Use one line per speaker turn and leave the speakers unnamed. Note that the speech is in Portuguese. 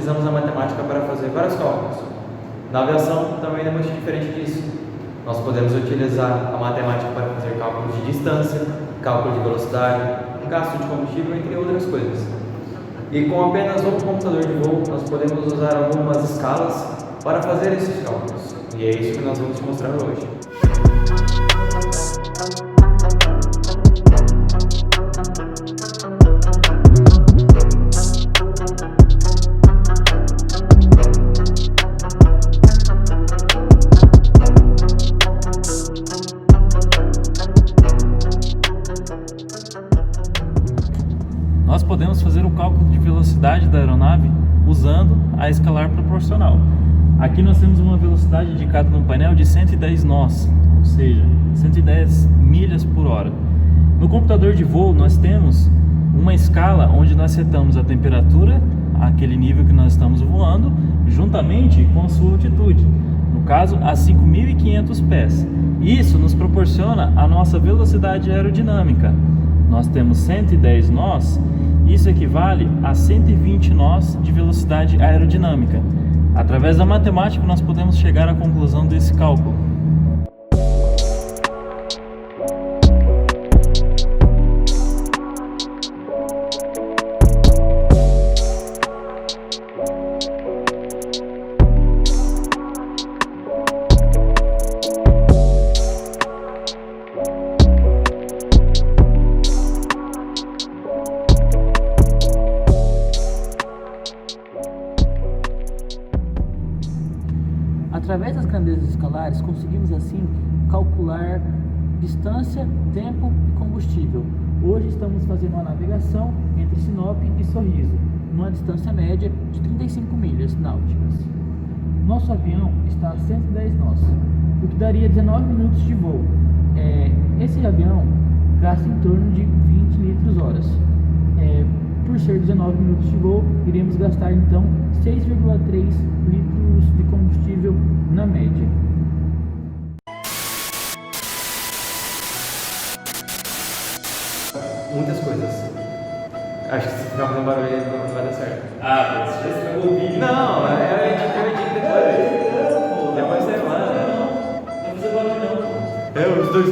utilizamos a matemática para fazer vários cálculos. Na aviação também é muito diferente disso. Nós podemos utilizar a matemática para fazer cálculos de distância, cálculo de velocidade, gasto de combustível, entre outras coisas. E com apenas um computador de voo, nós podemos usar algumas escalas para fazer esses cálculos. E é isso que nós vamos te mostrar hoje.
Nós podemos fazer o cálculo de velocidade da aeronave usando a escalar proporcional. Aqui nós temos uma velocidade indicada no painel de 110 nós, ou seja, 110 milhas por hora. No computador de voo nós temos uma escala onde nós setamos a temperatura, aquele nível que nós estamos voando, juntamente com a sua altitude, no caso a 5.500 pés. Isso nos proporciona a nossa velocidade aerodinâmica. Nós temos 110 nós, isso equivale a 120 nós de velocidade aerodinâmica. Através da matemática nós podemos chegar à conclusão desse cálculo.
Através das grandezas escalares, conseguimos assim calcular distância, tempo e combustível. Hoje estamos fazendo uma navegação entre Sinop e Sorriso, numa distância média de 35 milhas náuticas. Nosso avião está a 110 nós, o que daria 19 minutos de voo. Esse avião gasta em torno de 20 litros horas. Por ser 19 minutos de voo, iremos gastar então 6,3 litros de combustível na média.
Muitas coisas. Acho que se ficar fazendo barulho não vai dar certo.
Ah, você já estragou o vídeo.
Não, eu edito depois. Depois você manda.
Não vai fazer barulho não, pô.
Os dois.